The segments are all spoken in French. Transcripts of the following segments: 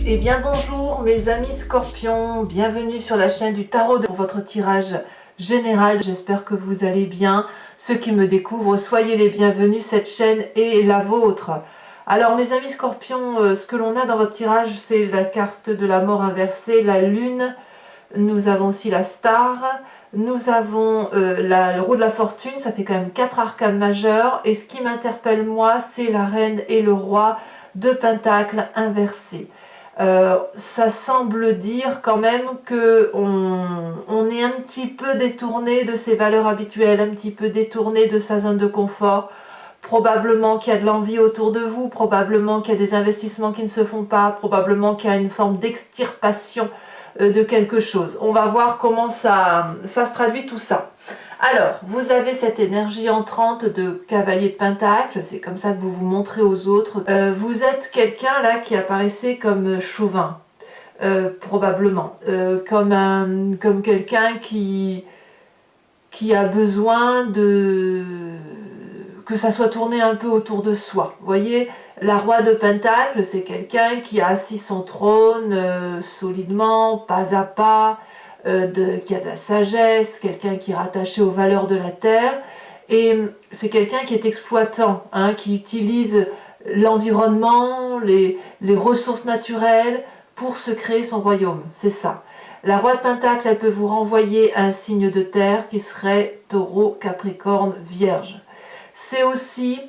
Eh bien bonjour mes amis scorpions, bienvenue sur la chaîne du tarot pour votre tirage général. J'espère que vous allez bien. Ceux qui me découvrent, soyez les bienvenus, cette chaîne est la vôtre. Alors mes amis scorpions, ce que l'on a dans votre tirage, c'est la carte de la mort inversée, la lune. Nous avons aussi la star, nous avons le roue de la fortune, ça fait quand même 4 arcanes majeurs. Et ce qui m'interpelle moi, c'est la reine et le roi de pentacles inversés. Ça semble dire quand même que on est un petit peu détourné de ses valeurs habituelles, un petit peu détourné de sa zone de confort. Probablement qu'il y a de l'envie autour de vous, probablement qu'il y a des investissements qui ne se font pas, probablement qu'il y a une forme d'extirpation de quelque chose. On va voir comment ça se traduit tout ça. Alors, vous avez cette énergie entrante de cavalier de pentacle, c'est comme ça que vous vous montrez aux autres. Vous êtes quelqu'un là qui apparaissait comme chauvin, probablement, comme quelqu'un qui a besoin que ça soit tourné un peu autour de soi. Vous voyez, la roi de pentacle, c'est quelqu'un qui a assis son trône solidement, pas à pas, qui a de la sagesse, quelqu'un qui est rattaché aux valeurs de la terre, et c'est quelqu'un qui est exploitant, hein, qui utilise l'environnement, les ressources naturelles pour se créer son royaume, c'est ça. La roi de pentacle, elle peut vous renvoyer un signe de terre qui serait taureau, capricorne, vierge. C'est aussi,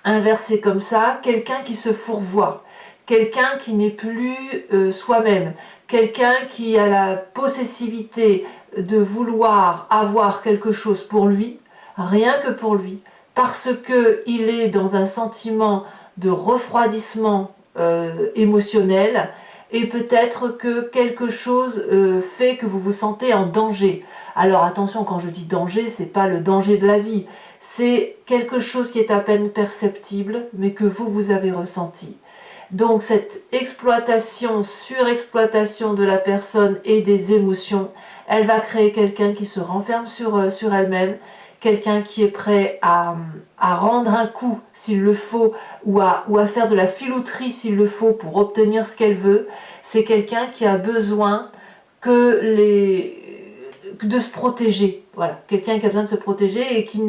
inversé comme ça, quelqu'un qui se fourvoie, quelqu'un qui n'est plus soi-même, quelqu'un qui a la possessivité de vouloir avoir quelque chose pour lui, rien que pour lui, parce qu'il est dans un sentiment de refroidissement émotionnel, et peut-être que quelque chose fait que vous vous sentez en danger. Alors attention, quand je dis danger, c'est pas le danger de la vie, c'est quelque chose qui est à peine perceptible, mais que vous avez ressenti. Donc cette exploitation, surexploitation de la personne et des émotions, elle va créer quelqu'un qui se renferme sur elle-même, quelqu'un qui est prêt à rendre un coup s'il le faut, ou à faire de la filouterie s'il le faut pour obtenir ce qu'elle veut. C'est quelqu'un qui a besoin de se protéger. Voilà, quelqu'un qui a besoin de se protéger et qui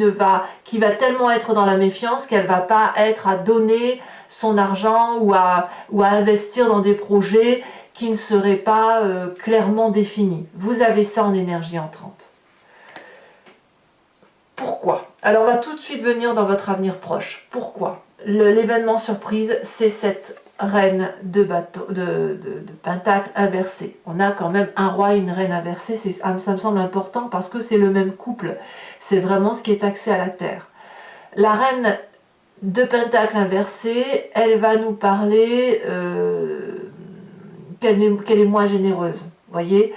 va tellement être dans la méfiance qu'elle ne va pas être à donner son argent ou à investir dans des projets qui ne seraient pas clairement définis. Vous avez ça en énergie entrante. Pourquoi? Alors on va tout de suite venir dans votre avenir proche. Pourquoi? L'événement surprise, c'est cette reine de pentacle inversée. On a quand même un roi et une reine inversée, ça me semble important parce que c'est le même couple. C'est vraiment ce qui est axé à la terre. La reine de pentacle inversée, elle va nous parler qu'elle est moins généreuse. Vous voyez,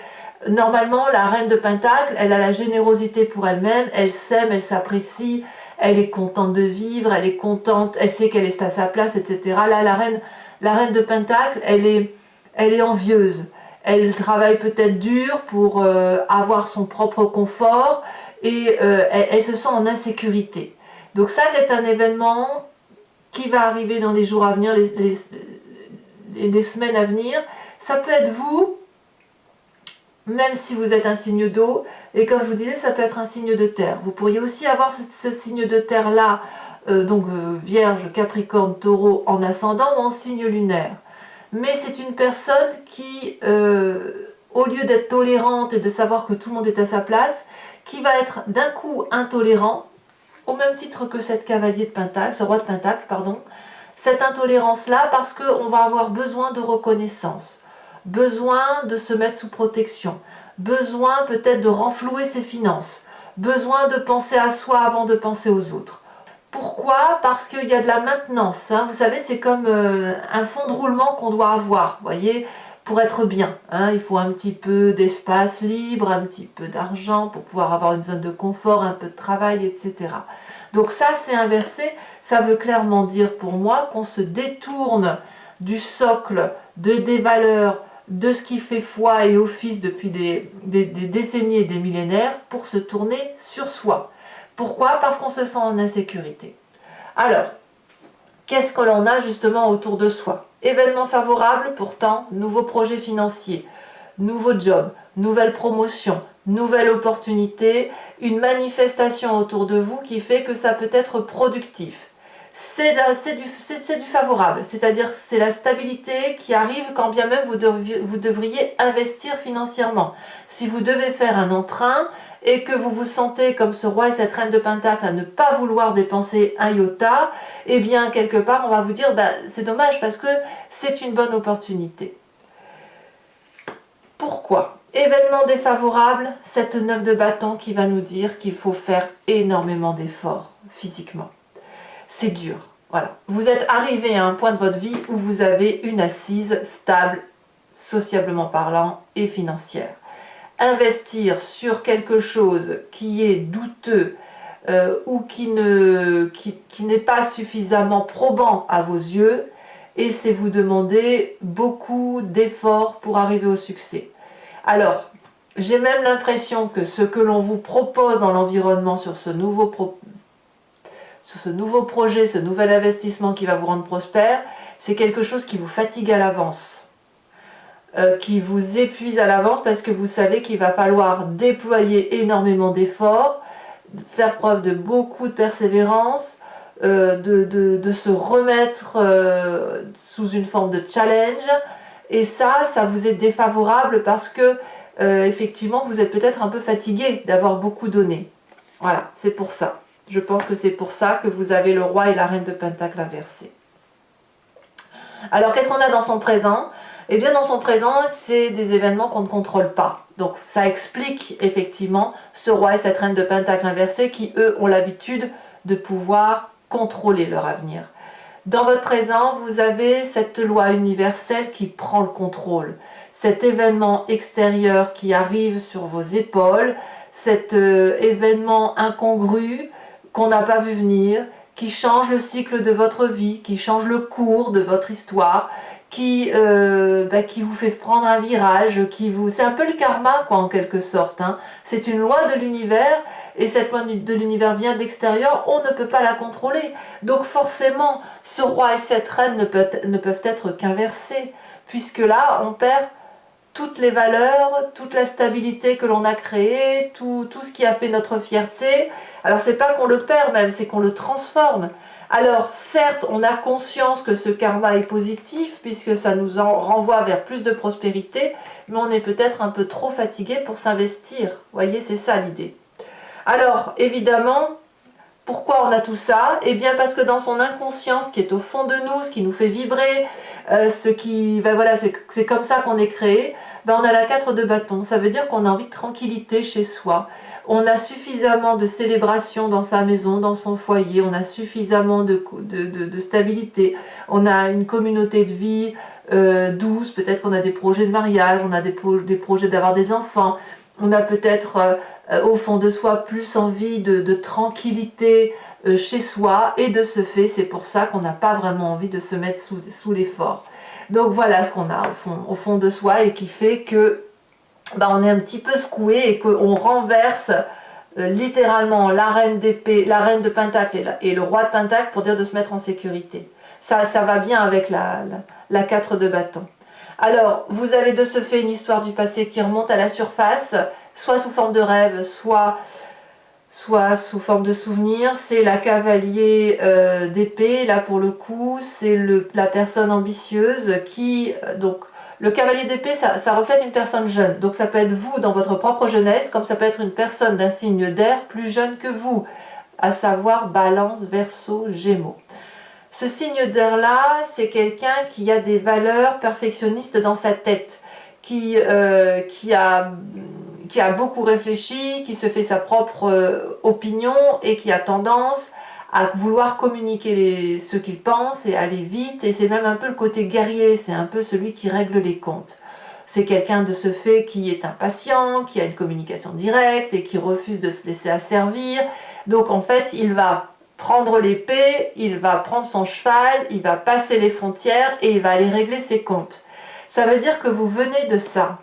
normalement, la reine de pentacle, elle a la générosité pour elle-même, elle s'aime, elle s'apprécie, elle est contente de vivre, elle est contente, elle sait qu'elle est à sa place, etc. Là, la reine de pentacle, elle est envieuse. Elle travaille peut-être dur pour avoir son propre confort et elle se sent en insécurité. Donc ça, c'est un événement qui va arriver dans les jours à venir, les semaines à venir. Ça peut être vous, même si vous êtes un signe d'eau, et comme je vous disais, ça peut être un signe de terre. Vous pourriez aussi avoir ce signe de terre-là, Vierge, Capricorne, Taureau en ascendant ou en signe lunaire. Mais c'est une personne qui, au lieu d'être tolérante et de savoir que tout le monde est à sa place, qui va être d'un coup intolérant, au même titre que cette cavalier de pentacle, ce roi de pentacle, pardon, cette intolérance-là, parce qu'on va avoir besoin de reconnaissance, besoin de se mettre sous protection, besoin peut-être de renflouer ses finances, besoin de penser à soi avant de penser aux autres. Pourquoi? Parce qu'il y a de la maintenance, hein. Vous savez, c'est comme un fond de roulement qu'on doit avoir, vous voyez, pour être bien, hein. Il faut un petit peu d'espace libre, un petit peu d'argent pour pouvoir avoir une zone de confort, un peu de travail, etc. Donc ça, c'est inversé, ça veut clairement dire pour moi qu'on se détourne du socle, des valeurs, de ce qui fait foi et office depuis des décennies et des millénaires pour se tourner sur soi. Pourquoi? Parce qu'on se sent en insécurité. Alors, qu'est-ce que l'on a justement autour de soi? Événement favorable, pourtant, nouveau projet financier, nouveau job, nouvelle promotion, nouvelle opportunité, une manifestation autour de vous qui fait que ça peut être productif. C'est du favorable, c'est-à-dire c'est la stabilité qui arrive quand bien même vous devriez investir financièrement. Si vous devez faire un emprunt et que vous vous sentez comme ce roi et cette reine de Pentacle à ne pas vouloir dépenser un iota, eh bien quelque part on va vous dire c'est dommage parce que c'est une bonne opportunité. Pourquoi? Événement défavorable, cette 9 de bâton qui va nous dire qu'il faut faire énormément d'efforts physiquement. C'est dur. Voilà. Vous êtes arrivé à un point de votre vie où vous avez une assise stable, sociablement parlant et financière. Investir sur quelque chose qui est douteux ou qui n'est pas suffisamment probant à vos yeux, et c'est vous demander beaucoup d'efforts pour arriver au succès. Alors, j'ai même l'impression que ce que l'on vous propose dans l'environnement sur ce nouveau projet, ce nouvel investissement qui va vous rendre prospère, c'est quelque chose qui vous fatigue à l'avance, qui vous épuise à l'avance parce que vous savez qu'il va falloir déployer énormément d'efforts, faire preuve de beaucoup de persévérance, de se remettre sous une forme de challenge, et ça vous est défavorable parce que effectivement vous êtes peut-être un peu fatigué d'avoir beaucoup donné. Voilà, c'est pour ça. Je pense que c'est pour ça que vous avez le roi et la reine de Pentacle inversés. Alors, qu'est-ce qu'on a dans son présent? Eh bien, dans son présent, c'est des événements qu'on ne contrôle pas. Donc, ça explique effectivement ce roi et cette reine de Pentacle inversés qui, eux, ont l'habitude de pouvoir contrôler leur avenir. Dans votre présent, vous avez cette loi universelle qui prend le contrôle. Cet événement extérieur qui arrive sur vos épaules, cet événement incongru qu'on n'a pas vu venir, qui change le cycle de votre vie, qui change le cours de votre histoire, qui vous fait prendre un virage, c'est un peu le karma quoi en quelque sorte. Hein. C'est une loi de l'univers et cette loi de l'univers vient de l'extérieur, on ne peut pas la contrôler. Donc forcément, ce roi et cette reine ne peuvent être qu'inversés, puisque là on perd toutes les valeurs, toute la stabilité que l'on a créée, tout ce qui a fait notre fierté. Alors c'est pas qu'on le perd même, c'est qu'on le transforme. Alors certes, on a conscience que ce karma est positif, puisque ça nous en renvoie vers plus de prospérité, mais on est peut-être un peu trop fatigué pour s'investir. Vous voyez, c'est ça l'idée. Alors évidemment, pourquoi on a tout ça? Eh bien parce que dans son inconscience qui est au fond de nous, ce qui nous fait vibrer, c'est comme ça qu'on est créé, on a la 4 de bâton. Ça veut dire qu'on a envie de tranquillité chez soi. On a suffisamment de célébration dans sa maison, dans son foyer, on a suffisamment de stabilité, on a une communauté de vie douce, peut-être qu'on a des projets de mariage, on a des projets d'avoir des enfants, on a peut-être au fond de soi plus envie de tranquillité chez soi, et de ce fait c'est pour ça qu'on n'a pas vraiment envie de se mettre sous l'effort. Donc voilà ce qu'on a au fond de soi et qui fait que on est un petit peu secoué et qu'on renverse littéralement la reine d'épée, la reine de Pentacle et le roi de Pentacle pour dire de se mettre en sécurité. Ça va bien avec la 4 de bâton. Alors, vous avez de ce fait une histoire du passé qui remonte à la surface, soit sous forme de rêve, soit sous forme de souvenir. C'est la cavalier d'épée, là pour le coup, c'est la personne ambitieuse qui... donc, le cavalier d'épée, ça reflète une personne jeune. Donc ça peut être vous dans votre propre jeunesse, comme ça peut être une personne d'un signe d'air plus jeune que vous, à savoir Balance, Verseau, Gémeaux. Ce signe d'air-là, c'est quelqu'un qui a des valeurs perfectionnistes dans sa tête, qui a beaucoup réfléchi, qui se fait sa propre opinion et qui a tendance à vouloir communiquer ce qu'il pense et aller vite, et c'est même un peu le côté guerrier, c'est un peu celui qui règle les comptes. C'est quelqu'un de ce fait qui est impatient, qui a une communication directe et qui refuse de se laisser asservir. Donc en fait, il va prendre l'épée, il va prendre son cheval, il va passer les frontières et il va aller régler ses comptes. Ça veut dire que vous venez de ça,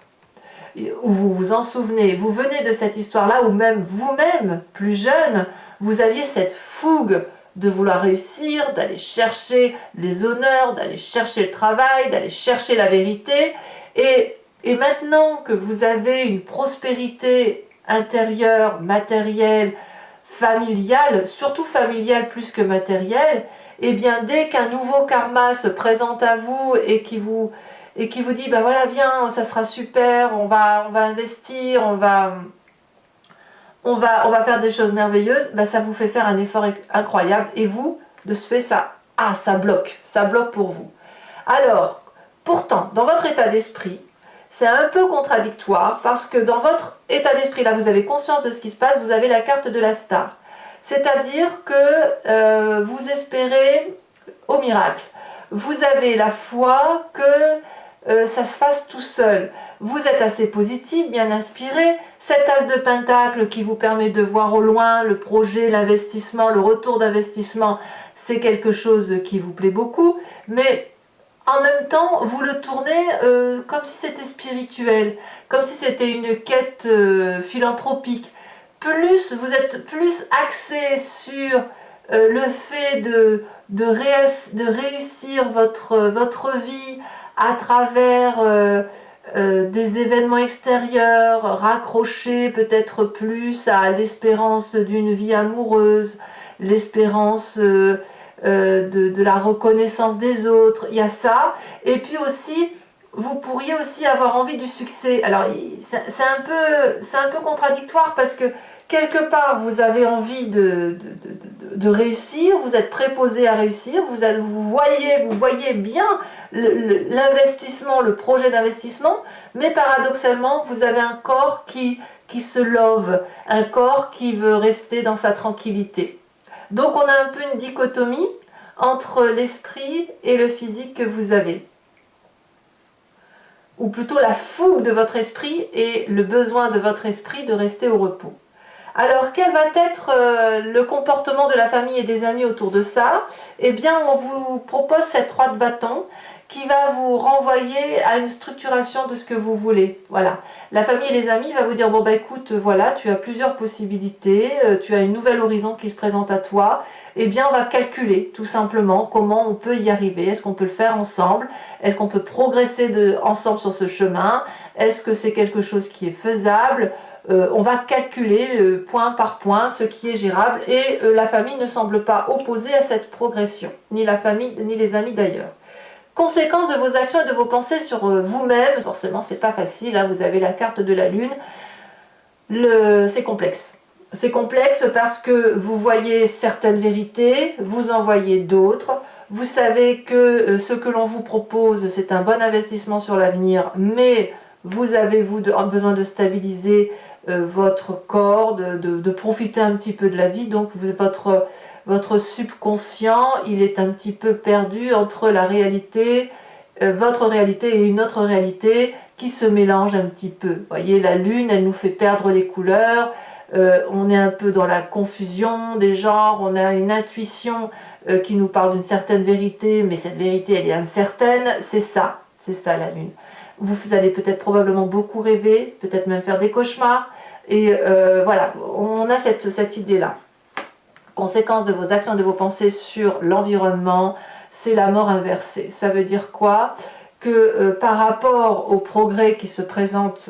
ou vous vous en souvenez, vous venez de cette histoire-là, ou même vous-même, plus jeune, vous aviez cette fougue de vouloir réussir, d'aller chercher les honneurs, d'aller chercher le travail, d'aller chercher la vérité. Et maintenant que vous avez une prospérité intérieure, matérielle, familiale, surtout familiale plus que matérielle, et bien dès qu'un nouveau karma se présente à vous et qui vous dit ben voilà, viens, ça sera super, on va investir, on va faire des choses merveilleuses, ben ça vous fait faire un effort incroyable et vous, de ce fait, ça bloque pour vous. Alors, pourtant, dans votre état d'esprit, c'est un peu contradictoire parce que dans votre état d'esprit, là vous avez conscience de ce qui se passe, vous avez la carte de la star. C'est-à-dire que vous espérez au miracle. Vous avez la foi que ça se fasse tout seul. Vous êtes assez positif, bien inspiré. Cet as de pentacle qui vous permet de voir au loin le projet, l'investissement, le retour d'investissement, c'est quelque chose qui vous plaît beaucoup. Mais en même temps, vous le tournez comme si c'était spirituel, comme si c'était une quête philanthropique. Vous êtes plus axé sur le fait de réussir votre vie à travers des événements extérieurs, raccrocher peut-être plus à l'espérance d'une vie amoureuse, l'espérance de la reconnaissance des autres, il y a ça. Et puis aussi, vous pourriez aussi avoir envie du succès. Alors, c'est un peu contradictoire parce que quelque part, vous avez envie de réussir, vous êtes préposé à réussir, vous voyez bien l'investissement, le projet d'investissement, mais paradoxalement, vous avez un corps qui se love, un corps qui veut rester dans sa tranquillité. Donc on a un peu une dichotomie entre l'esprit et le physique que vous avez. Ou plutôt la fougue de votre esprit et le besoin de votre esprit de rester au repos. Alors, quel va être le comportement de la famille et des amis autour de ça? Eh bien, on vous propose cette 3 de bâton qui va vous renvoyer à une structuration de ce que vous voulez. Voilà. La famille et les amis va vous dire, bon, bah écoute, voilà, tu as plusieurs possibilités, tu as une nouvelle horizon qui se présente à toi. Eh bien, on va calculer tout simplement comment on peut y arriver. Est-ce qu'on peut le faire ensemble? Est-ce qu'on peut progresser ensemble sur ce chemin? Est-ce que c'est quelque chose qui est faisable? On va calculer point par point ce qui est gérable et la famille ne semble pas opposée à cette progression, ni la famille ni les amis d'ailleurs. Conséquence de vos actions et de vos pensées sur vous-même, forcément c'est pas facile, hein, vous avez la carte de la lune, c'est complexe. C'est complexe parce que vous voyez certaines vérités, vous en voyez d'autres, vous savez que ce que l'on vous propose c'est un bon investissement sur l'avenir, mais vous avez besoin de stabiliser votre corps, de profiter un petit peu de la vie, donc votre subconscient, il est un petit peu perdu entre la réalité, votre réalité et une autre réalité qui se mélange un petit peu. Vous voyez, la lune, elle nous fait perdre les couleurs, on est un peu dans la confusion des genres, on a une intuition qui nous parle d'une certaine vérité, mais cette vérité, elle est incertaine, c'est ça la lune. Vous allez peut-être probablement beaucoup rêver, peut-être même faire des cauchemars. Et voilà, on a cette idée-là. Conséquence de vos actions et de vos pensées sur l'environnement, c'est la mort inversée. Ça veut dire quoi? Que par rapport au progrès qui se présente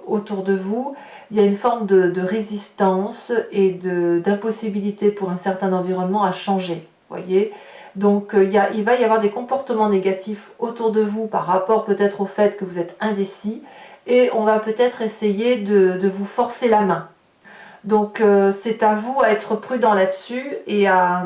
autour de vous, il y a une forme de résistance et d'impossibilité pour un certain environnement à changer. Voyez? Donc il va y avoir des comportements négatifs autour de vous par rapport peut-être au fait que vous êtes indécis et on va peut-être essayer de vous forcer la main. Donc c'est à vous à être prudent là-dessus et à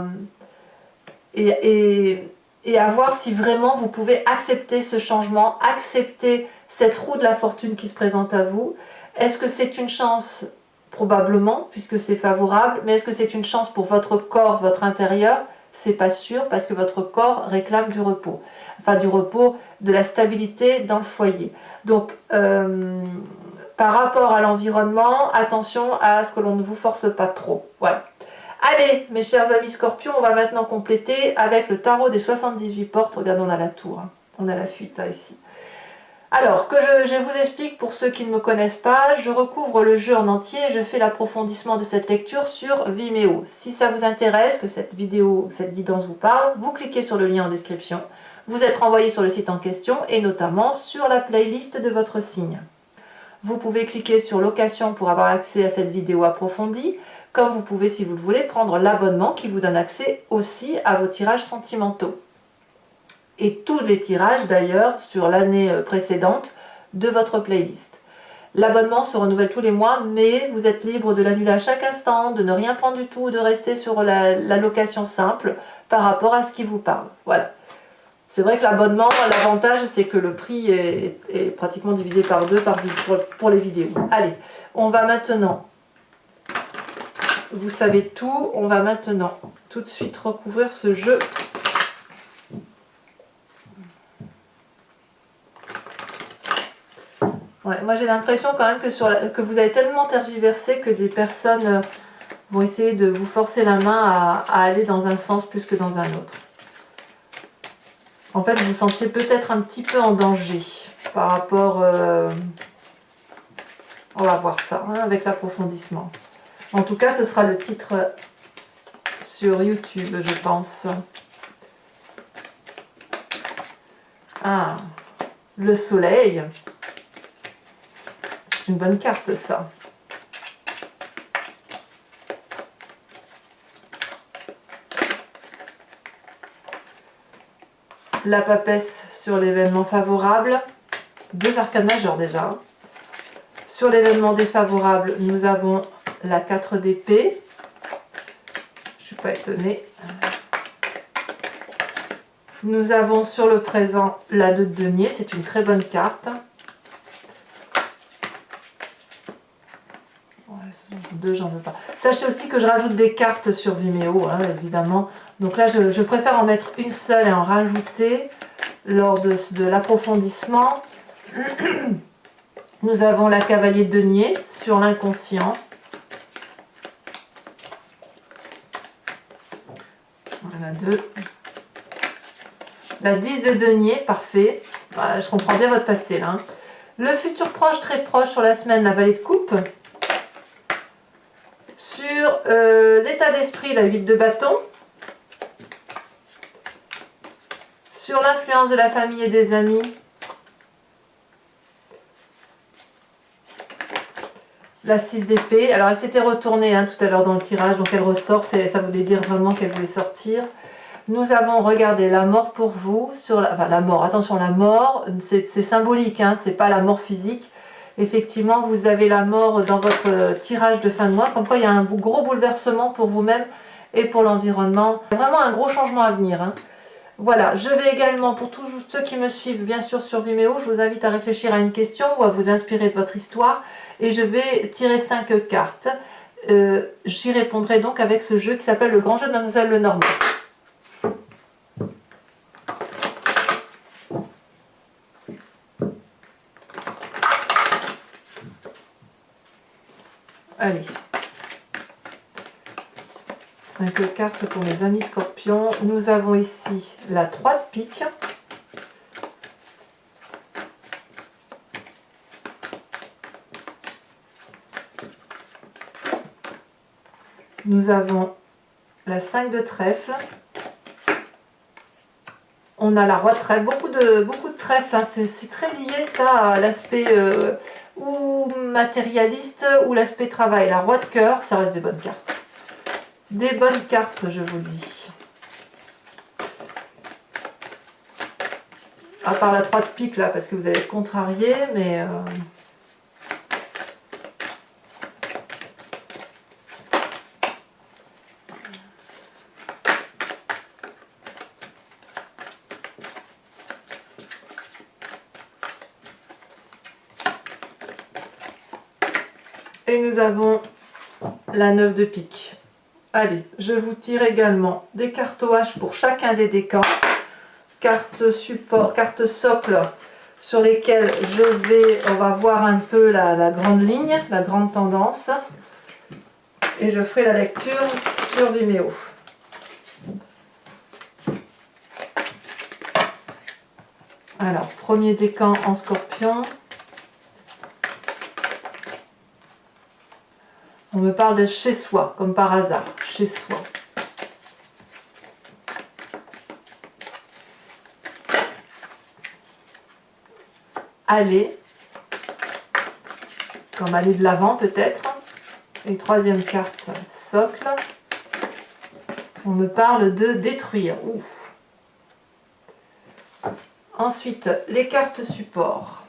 voir si vraiment vous pouvez accepter ce changement, accepter cette roue de la fortune qui se présente à vous. Est-ce que c'est une chance? Probablement, puisque c'est favorable, mais est-ce que c'est une chance pour votre corps, votre intérieur? C'est pas sûr, parce que votre corps réclame du repos. Enfin, du repos, de la stabilité dans le foyer. Donc, par rapport à l'environnement, attention à ce que l'on ne vous force pas trop. Voilà. Allez, mes chers amis scorpions, on va maintenant compléter avec le tarot des 78 portes. Regardez, on a la tour, hein. On a la fuite, hein, ici. Alors, je vous explique pour ceux qui ne me connaissent pas, je recouvre le jeu en entier et je fais l'approfondissement de cette lecture sur Vimeo. Si ça vous intéresse, que cette guidance vous parle, vous cliquez sur le lien en description. Vous êtes renvoyé sur le site en question et notamment sur la playlist de votre signe. Vous pouvez cliquer sur location pour avoir accès à cette vidéo approfondie, comme vous pouvez, si vous le voulez, prendre l'abonnement qui vous donne accès aussi à vos tirages sentimentaux. Et tous les tirages d'ailleurs sur l'année précédente de votre playlist. L'abonnement se renouvelle tous les mois, mais vous êtes libre de l'annuler à chaque instant, de ne rien prendre du tout, de rester sur la location simple par rapport à ce qui vous parle. Voilà. C'est vrai que l'abonnement, l'avantage, c'est que le prix est pratiquement divisé par deux pour les vidéos. Allez, on va maintenant, vous savez tout, on va maintenant tout de suite recouvrir ce jeu. Ouais, moi j'ai l'impression quand même que vous avez tellement tergiversé que des personnes vont essayer de vous forcer la main à aller dans un sens plus que dans un autre. En fait, vous vous sentiez peut-être un petit peu en danger par rapport... on va voir ça hein, avec l'approfondissement. En tout cas, ce sera le titre sur YouTube, je pense. Ah, le soleil. C'est une bonne carte, ça. La papesse sur l'événement favorable. 2 arcanes majeures déjà. Sur l'événement défavorable, nous avons la 4 d'épée. Je ne suis pas étonnée. Nous avons sur le présent la 2 de denier. C'est une très bonne carte. Deux, j'en veux pas. Sachez aussi que je rajoute des cartes sur Vimeo, hein, évidemment. Donc là, je préfère en mettre une seule et en rajouter lors de l'approfondissement. Nous avons la cavalier de denier sur l'inconscient. Voilà, 2. La 10 de denier, parfait. Voilà, je comprends bien votre passé là. Hein. Le futur proche, très proche sur la semaine, la vallée de coupe. Sur l'état d'esprit, la 8 de bâton. Sur l'influence de la famille et des amis. La 6 d'épée. Alors elle s'était retournée hein, tout à l'heure dans le tirage, donc elle ressort. Ça voulait dire vraiment qu'elle voulait sortir. Nous avons regardé la mort pour vous. Enfin la mort, attention, la mort, c'est symbolique, hein, c'est pas la mort physique. Effectivement, vous avez la mort dans votre tirage de fin de mois, comme quoi il y a un gros bouleversement pour vous-même et pour l'environnement. Il y a vraiment un gros changement à venir. Hein. Voilà, je vais également, pour tous ceux qui me suivent bien sûr sur Vimeo, je vous invite à réfléchir à une question ou à vous inspirer de votre histoire. Et je vais tirer 5 cartes. J'y répondrai donc avec ce jeu qui s'appelle le grand jeu de Mademoiselle Lenormand. Allez, 5 cartes pour mes amis scorpions. Nous avons ici la 3 de pique. Nous avons la 5 de trèfle. On a la roi de trèfle, beaucoup de trèfle, hein. C'est très lié ça à l'aspect ou matérialiste ou l'aspect travail. La roi de cœur, ça reste des bonnes cartes. Des bonnes cartes, je vous dis. À part la 3 de pique là, parce que vous allez être contrarié, mais... Et nous avons la 9 de pique. Allez, je vous tire également des cartes OH pour chacun des décans. Cartes support, cartes socle sur lesquelles on va voir un peu la grande ligne, la grande tendance. Et je ferai la lecture sur Vimeo. Alors, premier décan en scorpion. On me parle de chez soi, comme par hasard, chez soi. Aller, comme aller de l'avant peut-être. Et troisième carte, socle. On me parle de détruire. Ouf. Ensuite, les cartes support.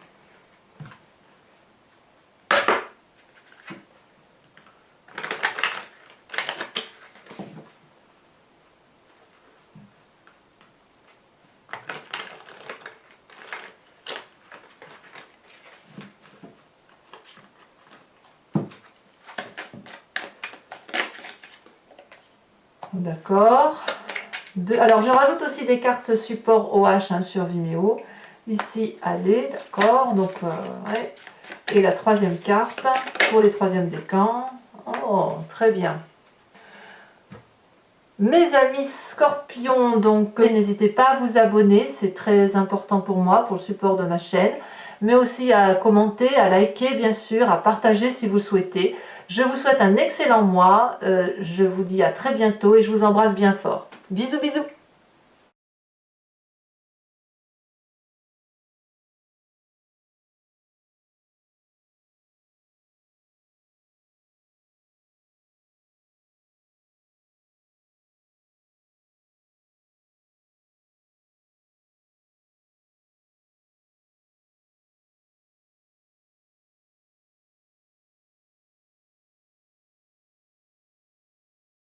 D'accord. Alors, je rajoute aussi des cartes support OH hein, sur Vimeo. Ici, allez, d'accord. Donc, ouais. Et la troisième carte pour les troisièmes décans. Oh, très bien. Mes amis scorpions, donc n'hésitez pas à vous abonner, c'est très important pour moi, pour le support de ma chaîne, mais aussi à commenter, à liker bien sûr, à partager si vous le souhaitez. Je vous souhaite un excellent mois, je vous dis à très bientôt et je vous embrasse bien fort. Bisous bisous.